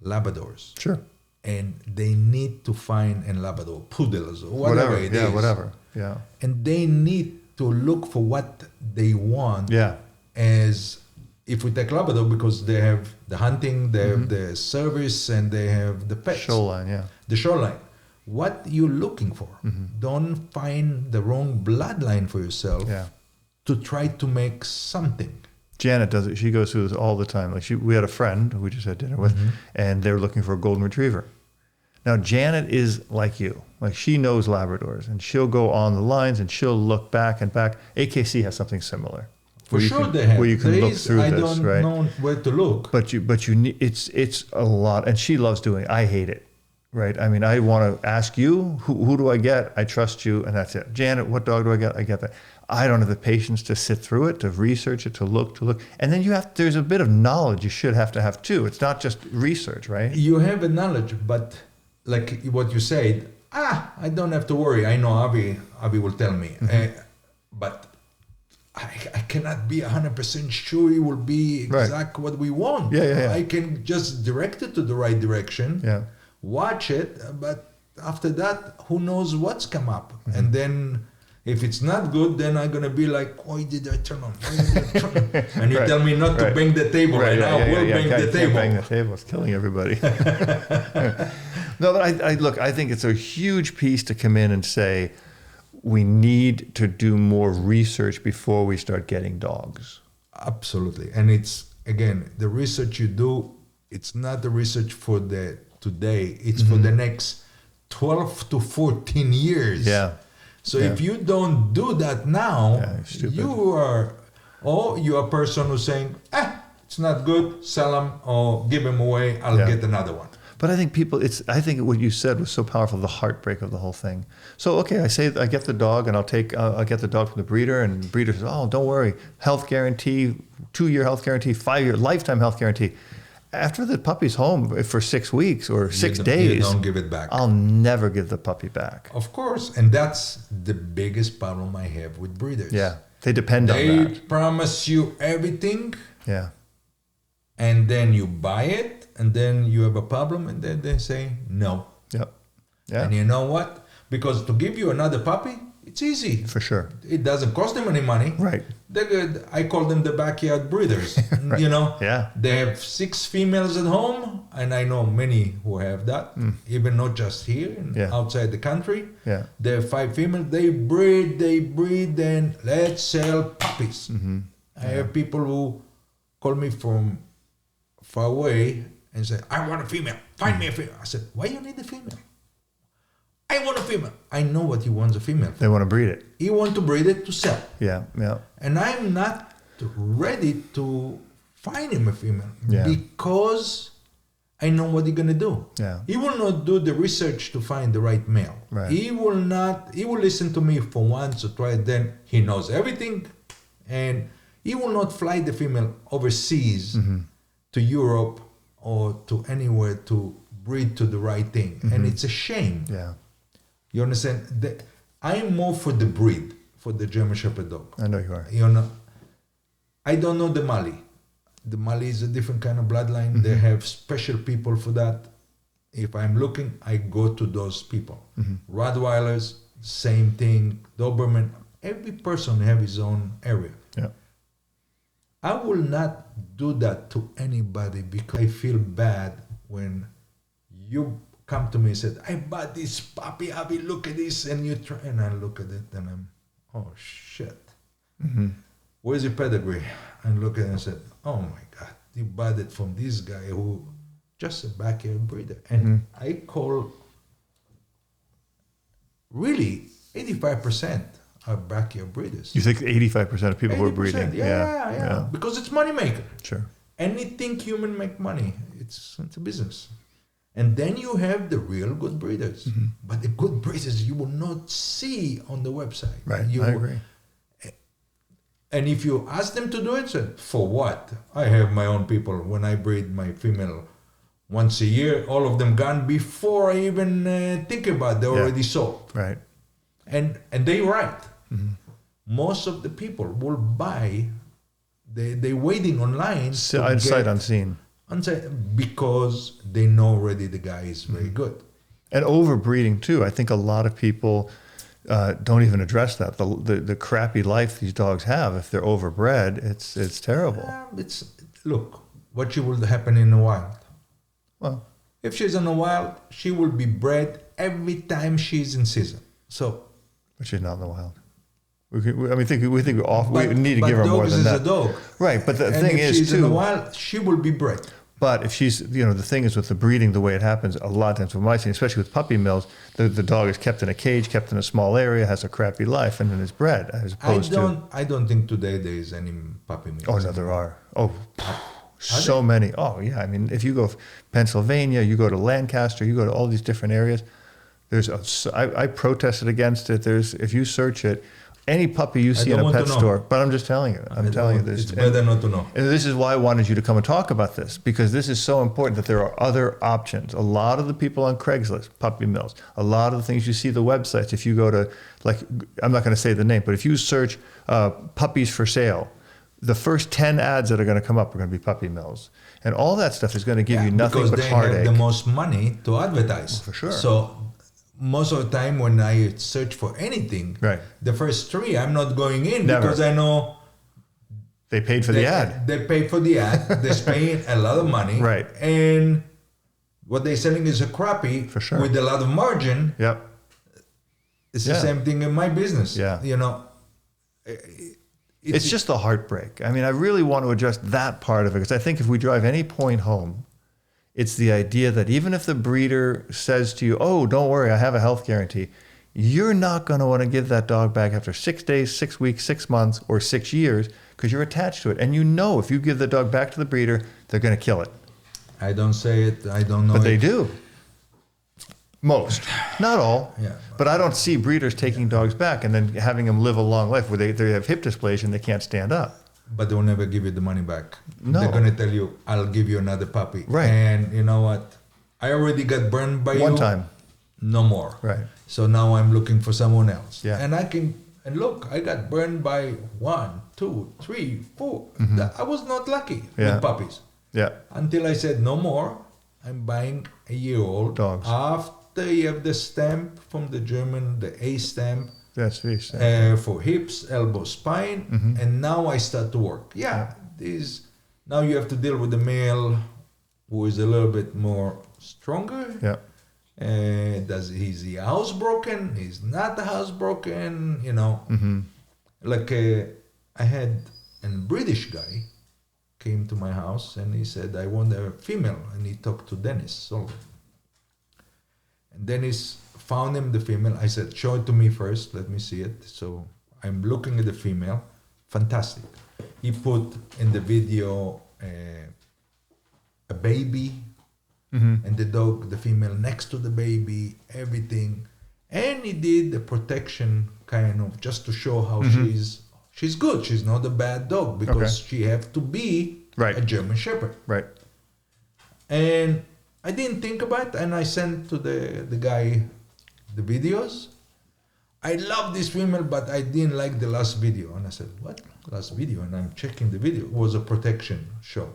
Labradors. Sure. And they need to find a Labrador, poodles, or whatever it is. Yeah, whatever. Yeah. And they need to look for what they want. Yeah. As if we take Labrador, because they have the hunting, they have the service, and they have the pets. Shoreline, yeah. The shoreline. What you're looking for. Don't find the wrong bloodline for yourself to try to make something. Janet does it. She goes through this all the time. Like we had a friend who we just had dinner with, and they were looking for a golden retriever. Now Janet is like you. Like she knows Labradors, and she'll go on the lines and she'll look back and back. AKC has something similar. For sure, they have. Where you can look through I this, don't right? know where to look. But you need, it's a lot, and she loves doing it. I hate it, right? I mean, I want to ask you, who do I get? I trust you, and that's it. Janet, what dog do I get? I get that. I don't have the patience to sit through it, to research it, to look. And then there's a bit of knowledge you should have to have too. It's not just research, right? You have a knowledge, but like what you said, I don't have to worry. I know Avi will tell me. But I cannot be 100% sure it will be exactly what we want. Yeah. I can just direct it to the right direction, watch it, but after that, who knows what's come up. And then if it's not good, then I'm going to be like, why did I turn on? And you tell me not to bang the table, and I will bang the table. Bang the table. It's killing everybody. No, but I think it's a huge piece to come in and say, we need to do more research before we start getting dogs. Absolutely. And it's, again, the research you do, it's not the research for the today. It's for the next 12 to 14 years. Yeah. So if you don't do that now, you are a person who's saying, it's not good, sell them or give them away, I'll get another one. But I think I think what you said was so powerful, the heartbreak of the whole thing. So, okay, I get the dog and I'll get the dog from the breeder, and the breeder says, oh, don't worry, health guarantee, 2-year health guarantee, 5-year lifetime health guarantee. After the puppy's home for 6 weeks or 6 days, you don't give it back. I'll never give the puppy back. Of course, and that's the biggest problem I have with breeders. Yeah, they depend on that. They promise you everything. Yeah. And then you buy it, and then you have a problem, and then they say no. Yep. Yeah. And you know what? Because to give you another puppy, it's easy. For sure. It doesn't cost them any money. Right. They're good. I call them the backyard breeders. Right. You know? Yeah. They have 6 females at home, and I know many who have that, even not just here, outside the country. Yeah. They have 5 females. They breed, and let's sell puppies. I have people who call me from far away and say, I want a female. Find me a female. I said, why you need a female? I want a female. I know what he wants a female for. They want to breed it. He wants to breed it to sell. Yeah. And I'm not ready to find him a female because I know what he's going to do. Yeah. He will not do the research to find the right male. Right. He will listen to me for once or twice, then he knows everything, and he will not fly the female overseas to Europe or to anywhere to breed to the right thing. And it's a shame. Yeah. You understand? I'm more for the breed, for the German Shepherd dog. I know you are. You know, I don't know the Mali. The Mali is a different kind of bloodline. They have special people for that. If I'm looking, I go to those people. Rottweilers, same thing. Doberman, every person have his own area. Yeah. I will not do that to anybody because I feel bad when you come to me and said, I bought this puppy, Abby, look at this, and you try, and I look at it and I'm, oh shit. Where's your pedigree? And look at it and said, oh my God, you bought it from this guy who just a backyard breeder. And I call really 85% are backyard breeders. You think 85% of people who are 80%, breeding? Yeah. Because it's money maker. Sure. Anything human make money, it's a business. And then you have the real good breeders. But the good breeders you will not see on the website. Right, You I will- agree. And if you ask them to do it, say, for what? I have my own people. When I breed my female once a year, all of them gone before I even think about it. They already sold. Right. And they're right. Most of the people will buy, they're waiting online Sight unseen. because they know already the guy is very good. And overbreeding too. I think a lot of people don't even address that. The crappy life these dogs have, if they're overbred, it's terrible. Look, what will happen in the wild? Well, If she's in the wild, she will be bred every time she's in season. So, but she's not in the wild. We think we but, need to give her more dogs than is that. a dog. Right, but the And thing if is she's in the too. wild, she will be bred. But if she's, the thing is with the breeding, the way it happens, a lot of times with my team, especially with puppy mills, the dog is kept in a cage, kept in a small area, has a crappy life, and then is bred, as opposed I don't think today there is any puppy mills. Oh, no, there are. Oh, so many. Oh, yeah. I mean, if you go Pennsylvania, you go to Lancaster, you go to all these different areas. I protested against it. If you search it, any puppy you see in a pet store, but I'm just telling you. I'm telling you this. It's better not to know. And this is why I wanted you to come and talk about this, because this is so important that there are other options. A lot of the people on Craigslist, puppy mills, a lot of the things you see, the websites, if you go to, like, I'm not going to say the name, but if you search puppies for sale, the first 10 ads that are going to come up are going to be puppy mills. And all that stuff is going to give you nothing but because they heartache. have the most money to advertise. For sure. So most of the time when I search for anything, Right. the first 3 I'm not going in Never. because I know They paid for the ad. They pay for the ad. They're paying a lot of money. Right. And what they're selling is a crappie For sure. with a lot of margin. Yep. It's Yeah. the same thing in my business. Yeah. It's It's just the heartbreak. I mean, I really want to address that part of it, because I think if we drive any point home, it's the idea that even if the breeder says to you, oh, don't worry, I have a health guarantee, you're not going to want to give that dog back after 6 days, 6 weeks, 6 months, or 6 years, because you're attached to it. And you know if you give the dog back to the breeder, they're going to kill it. I don't say it. I don't know. But they it. do. Most. Not all. Yeah. But I don't see breeders taking dogs back and then having them live a long life where they have hip dysplasia and they can't stand up. But they'll never give you the money back. No. They're going to tell you, I'll give you another puppy. Right. And you know what? I already got burned by you. One time. No more. Right. So now I'm looking for someone else. Yeah. And look, I got burned by 1, 2, 3, 4. I was not lucky Yeah. with puppies. Yeah. Until I said, no more. I'm buying a year-old. Dogs. After you have the stamp from the German, the A stamp, That's very for hips, elbow, spine, and now I start to work. Now you have to deal with the male who is a little bit more stronger. Yeah. Is the house broken? Is not the house broken? Like I had a British guy came to my house and he said, I want a female, and he talked to Dennis Solver. And Dennis found him the female. I said, show it to me first, let me see it. So I'm looking at the female, fantastic. He put in the video a baby, and the dog, the female next to the baby, everything. And he did the protection kind of just to show how she's good. She's not a bad dog because she have to be Right. a German Shepherd. Right. And I didn't think about it, and I sent to the guy the videos. I love this female, but I didn't like the last video. And I said, what? Last video? And I'm checking the video. It was a protection show.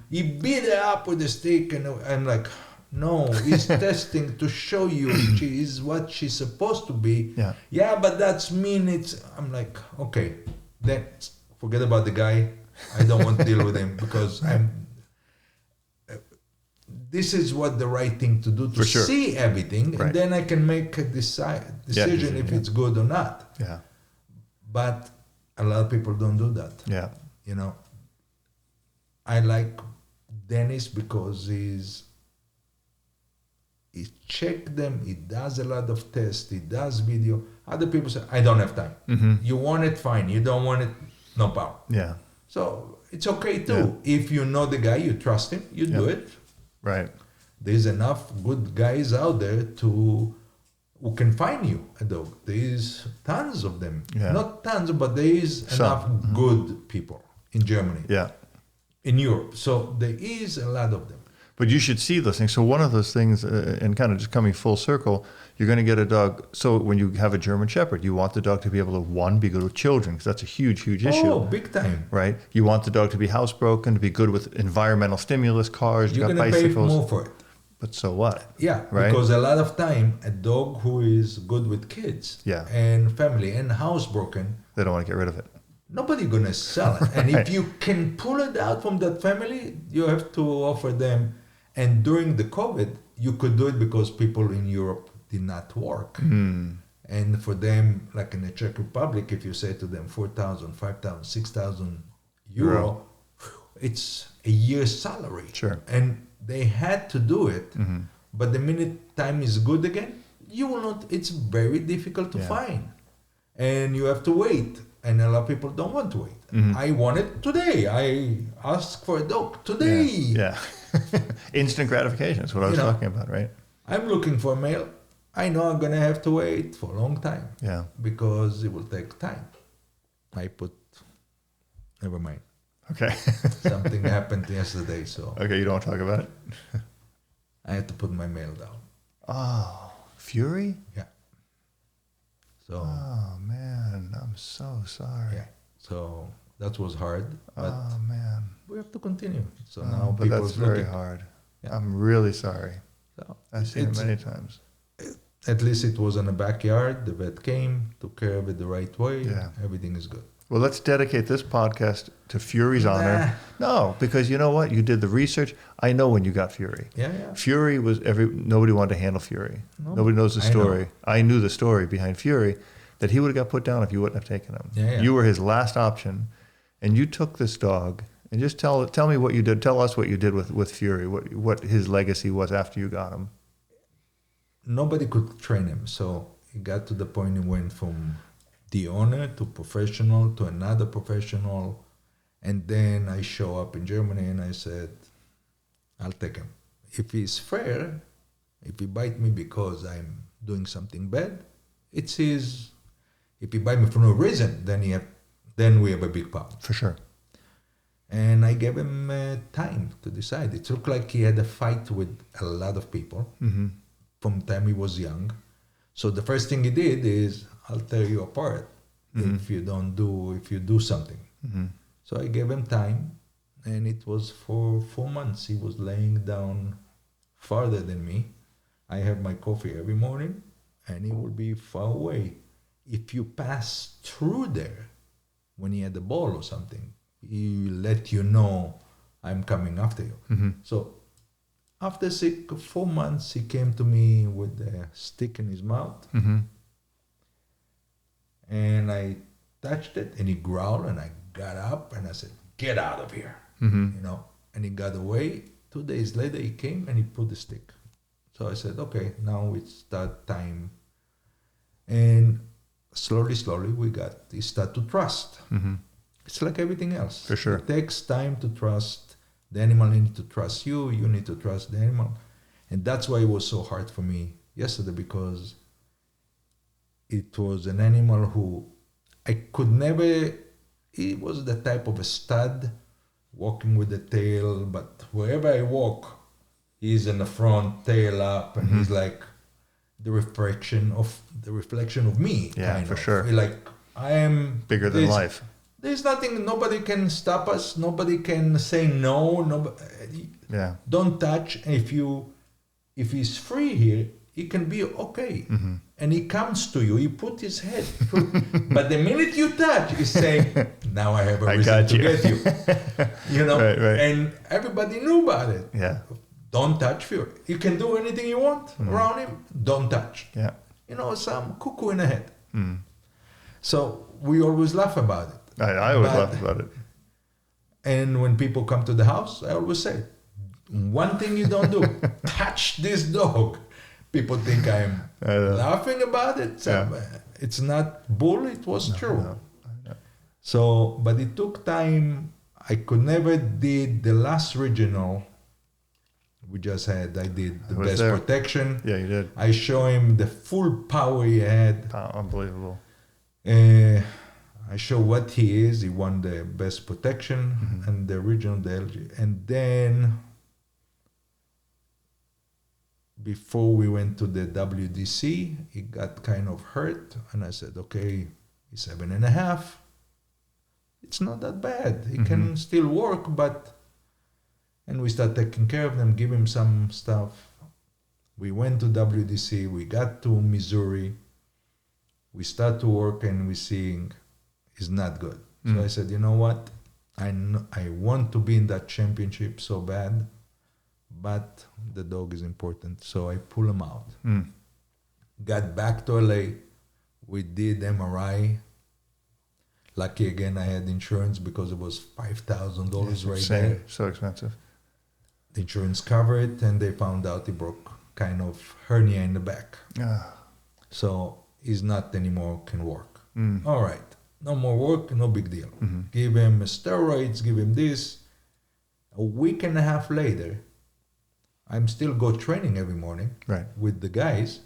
He beat her up with a stick, and I'm like, no, he's testing to show you she is what she's supposed to be. Yeah, but that's mean. I'm like, okay, then forget about the guy. I don't want to deal with him because this is what the right thing to do to see everything, and then I can make a decision if it's good or not. Yeah. But a lot of people don't do that. Yeah. You know, I like Dennis because he checks them, he does a lot of tests, he does video. Other people say, I don't have time. You want it, fine. You don't want it, no problem. Yeah. So it's okay too. If you know the guy, you trust him, you do it. Right. There's enough good guys out there who can find you a dog. There's tons of them. Yeah. Not tons, but there is enough good people in Germany. Yeah. In Europe. So there is a lot of them. But you should see those things. So one of those things, and kind of just coming full circle, you're going to get a dog. So when you have a German Shepherd, you want the dog to be able to, one, be good with children, because that's a huge, huge issue. Oh, big time. Right? You want the dog to be housebroken, to be good with environmental stimulus, cars, you're you got going to pay bicycles. more for it. But so what? Yeah, right? Because a lot of time, a dog who is good with kids and family and housebroken, they don't want to get rid of it. Nobody going to sell it. And if you can pull it out from that family, you have to offer them. And during the COVID, you could do it because people in Europe did not work. And for them, like in the Czech Republic, if you say to them 4,000, 5,000, 6,000 euro, it's a year's salary. Sure. And they had to do it. But the minute time is good again, you will not, it's very difficult to find. And you have to wait. And a lot of people don't want to wait. I want it today. I ask for a dog today. Yeah. Instant gratification is what I was talking about, right? I'm looking for a male. I know I'm going to have to wait for a long time. Yeah. Because it will take time. Never mind. Okay. Something happened yesterday, so. Okay, you don't want to talk about it? I had to put my mail down. Oh, Fury? Yeah. So. Oh, man, I'm so sorry. Yeah. So that was hard. But oh, man. we have to continue. So now but that's very hard. Yeah. I'm really sorry. So I've seen it many times. At least it was in the backyard. The vet came, took care of it the right way. Yeah. Everything is good. Well, let's dedicate this podcast to Fury's honor. No, because you know what? You did the research. I know when you got Fury. Yeah. Fury was nobody wanted to handle Fury. No. Nobody knows the story. I knew the story behind Fury, that he would have got put down if you wouldn't have taken him. Yeah. You were his last option, and you took this dog. And just tell me what you did. Tell us what you did with Fury. What his legacy was after you got him. Nobody could train him, so it got to the point he went from the owner to professional to another professional, and then I show up in Germany and I said, I'll take him. If he's fair, if he bite me because I'm doing something bad, it's his. If he bite me for no reason, then we have a big problem. For sure. And I gave him time to decide. It looked like he had a fight with a lot of people from the time he was young. So the first thing he did is, I'll tear you apart if you do something. So I gave him time, and it was for 4 months. He was laying down farther than me. I have my coffee every morning, and he would be far away. If you pass through there when he had a ball or something, he let you know I'm coming after you. So after 4 months, he came to me with a stick in his mouth. And I touched it, and he growled, and I got up, and I said, get out of here. And he got away. 2 days later, he came, and he put the stick. So I said, okay, now it's that time. And slowly, he started to trust. It's like everything else. For sure. It takes time to trust. The animal needs to trust you. You need to trust the animal. And that's why it was so hard for me yesterday, because it was an animal who I could never, he was the type of a stud, walking with the tail, but wherever I walk, he's in the front, tail up, and he's like, the reflection of me. Yeah, kind for of. sure. Like I am Bigger than life. There's nothing. Nobody can stop us. Nobody can say no. Nobody. Yeah. Don't touch. If he's free here, he can be okay. Mm-hmm. And he comes to you. He put his head through. But the minute you touch, he's saying, "Now I have a reason to get you." You know. Right, right. And everybody knew about it. Yeah. Don't touch Fury. You can do anything you want around him. Don't touch. Yeah. You know, some cuckoo in the head. Mm. So we always laugh about it. I always laugh about it. And when people come to the house, I always say, one thing you don't do, touch this dog. People think I'm laughing about it. So it's not bull, it was true. No. So, but it took time. I could never did the last regional we just had. I did the best protection. Yeah, you did. I show him the full power he had. Unbelievable. I show what he is. He won the best protection and the regional, the LG. And then before we went to the WDC, he got kind of hurt. And I said, okay, he's 7.5. It's not that bad. He can still work, and we start taking care of them, give him some stuff. We went to WDC, we got to Missouri, we start to work and we seeing it's not good. So I said, you know what? I want to be in that championship so bad, but the dog is important. So I pull him out. Got back to LA. We did MRI. Lucky again, I had insurance because it was $5,000 right there. So expensive. The insurance covered it, and they found out he broke kind of hernia in the back. So he's not anymore can work. All right, no more work, no big deal. Give him steroids, give him this. A week and a half later, I'm still go training every morning with the guys,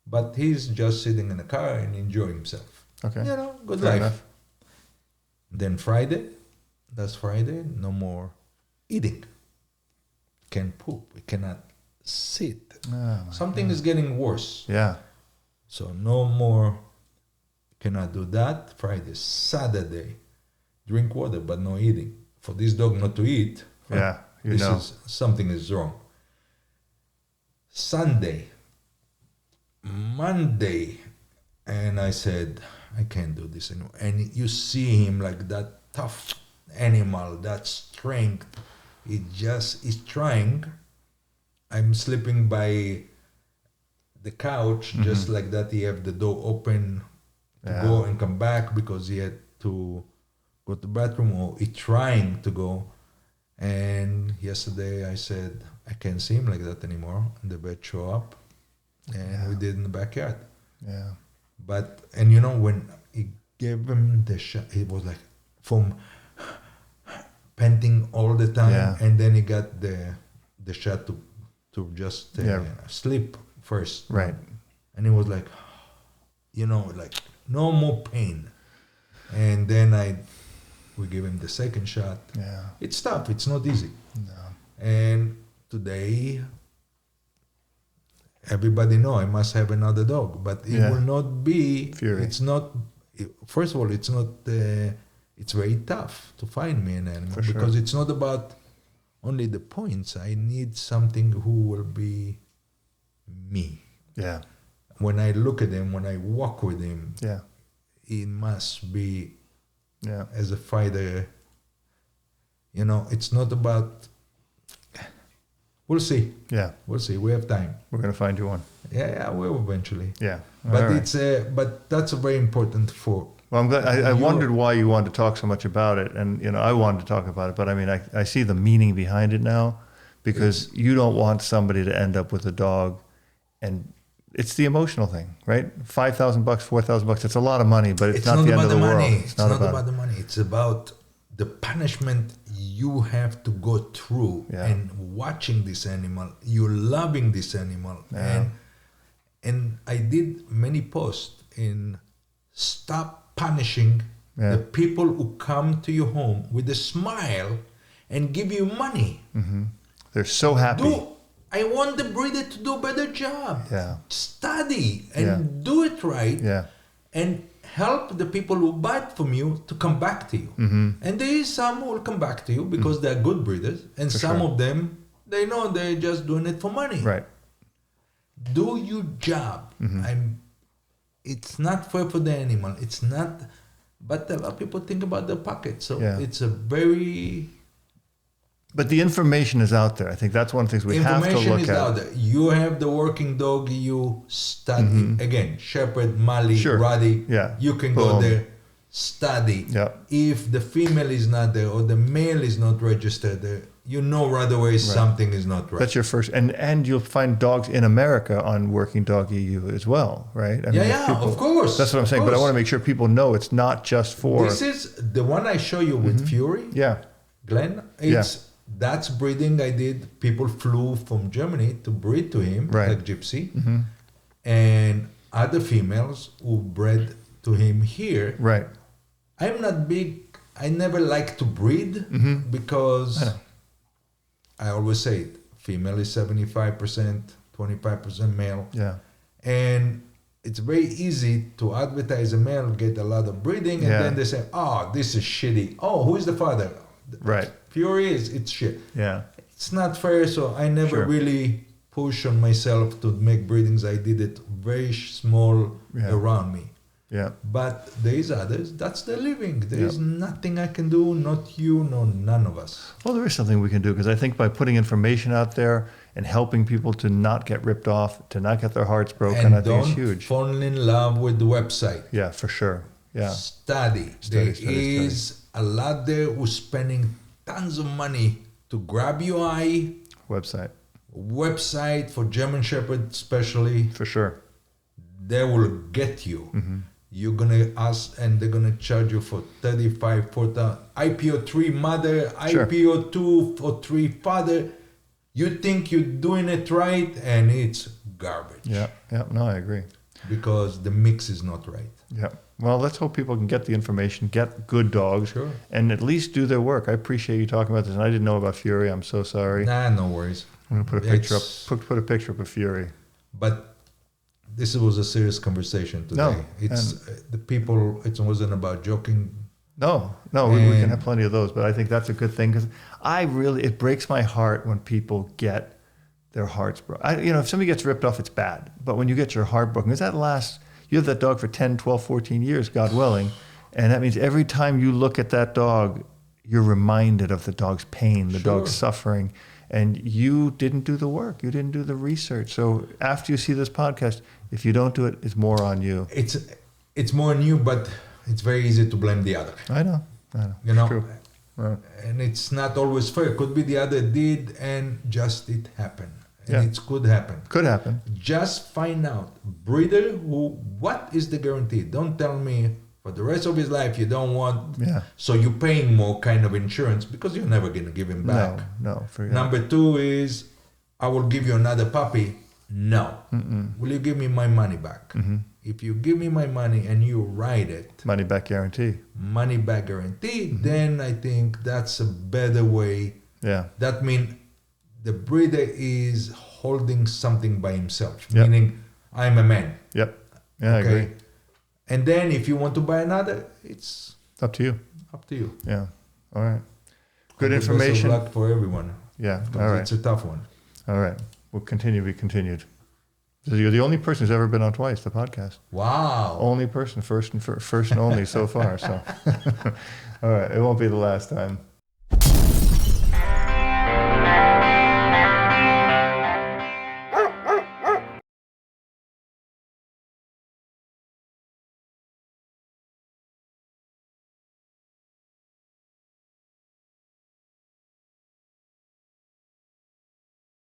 but he's just sitting in the car and enjoying himself. Okay. You know, good Fair life. enough. Then Friday, no more eating. Can poop. We cannot sit. Something is getting worse. Yeah. So no more. Cannot do that. Friday, Saturday, drink water but no eating. For this dog not to eat. Something is wrong. Sunday, Monday, and I said, I can't do this anymore. And you see him like that tough animal, that strength. He just is trying. I'm sleeping by the couch, just like that. He have the door open to go and come back because he had to go to the bathroom, or he trying to go. And yesterday I said, I can't see him like that anymore. And the vet show up, and we did in the backyard. Yeah. But, and you know, when he gave him the shot, it was like from panting all the time, and then he got the shot to just sleep first. Right. And it was like, you know, like no more pain. And then we give him the second shot. Yeah. It's tough. It's not easy. No. And today, everybody know I must have another dog, but it will not be. Fury. It's not. First of all, it's not. It's very tough to find me an animal because it's not about only the points. I need something who will be me. Yeah. When I look at him, when I walk with him, he must be. Yeah. As a fighter, you know, it's not about. We'll see. Yeah. We'll see. We have time. We're gonna find you one. Yeah, we'll eventually. Yeah. But but that's a very important for. Well, I'm glad. I wondered why you wanted to talk so much about it, and you know, I wanted to talk about it, but I mean, I see the meaning behind it now, because you don't want somebody to end up with a dog, and it's the emotional thing, right? $5,000, $4,000. It's a lot of money, but it's not the end of the world. It's not about the money. It's about the punishment you have to go through and watching this animal. You're loving this animal, and I did many posts in stop punishing the people who come to your home with a smile and give you money. They're so happy. I want the breeder to do a better job. Yeah. Study and do it right. Yeah. And help the people who buy it from you to come back to you. Mm-hmm. And there is some who will come back to you because they're good breeders. And For some sure. of them, they know they're just doing it for money. Right. Do your job. It's not fair for the animal. It's not, but a lot of people think about their pocket. So it's a very... But the information is out there. I think that's one of the things we have to Information look is at. out there. You have the working dog, you study. Again, Shepherd, Mali, Sure. Roddy. Yeah. You can go Boom. there, study. Yeah. If the female is not there or the male is not registered there, you know right away something is not right. That's your first, and you'll find dogs in America on Working Dog EU as well, right? I mean, of course. That's what I'm saying. But I want to make sure people know it's not just for. This is the one I show you with Fury. Yeah. Glenn, that's breeding I did. People flew from Germany to breed to him, like Gypsy, and other females who bred to him here. Right. I'm not big. I never like to breed because I always say it, female is 75%, 25% male. Yeah. And it's very easy to advertise a male, get a lot of breeding, and then they say, oh, this is shitty. Oh, who is the father? Right. Fury it's shit. Yeah. It's not fair, so I never really push on myself to make breedings. I did it very small around me. Yeah. But there is others, that's their living. There is nothing I can do, not you, no none of us. Well, there is something we can do because I think by putting information out there and helping people to not get ripped off, to not get their hearts broken, And I think it's don't huge. fall in love with the website. Yeah, for sure. Yeah. Study. There is a lot there who's spending tons of money to grab your eye. Website for German Shepherd especially. For sure. They will get you. You're gonna ask, and they're gonna charge you for 35, 40. IPO3 mother, IPO2 for 3 father. You think you're doing it right, and it's garbage. Yeah. Yeah. No, I agree. Because the mix is not right. Yeah. Well, let's hope people can get the information, get good dogs, and at least do their work. I appreciate you talking about this, and I didn't know about Fury. I'm so sorry. Nah, no worries. I'm gonna put a picture up. Put a picture up of Fury. But this was a serious conversation today. It's the people. It wasn't about joking. No, we can have plenty of those, but I think that's a good thing because it breaks my heart when people get their hearts broken. If somebody gets ripped off, it's bad. But when you get your heart broken, you have that dog for 10, 12, 14 years, God willing, and that means every time you look at that dog, you're reminded of the dog's pain, the dog's suffering, and you didn't do the work. You didn't do the research. So after you see this podcast, if you don't do it, it's more on you. It's more on you, but it's very easy to blame the other. I know. You know, true. Right. And it's not always fair. It could be the other did, and just it happened. And it could happen. Could happen. Just find out. Breeder, what is the guarantee? Don't tell me for the rest of his life you don't want. So you're paying more kind of insurance because you're never going to give him back. No. Number 2 is, I will give you another puppy. No. Will you give me my money back? If you give me my money and you write it. Money back guarantee. Money back guarantee. Then I think that's a better way. Yeah. That means the breeder is holding something by himself, meaning I'm a man. Yep. Yeah, I agree. And then if you want to buy another, it's up to you. Up to you. Yeah. All right. Good Best information. of luck for everyone. Yeah. All right. It's a tough one. All right. We'll continue. We continued. So you're the only person who's ever been on twice, the podcast. Wow. Only person, first and only so far. So, all right. It won't be the last time.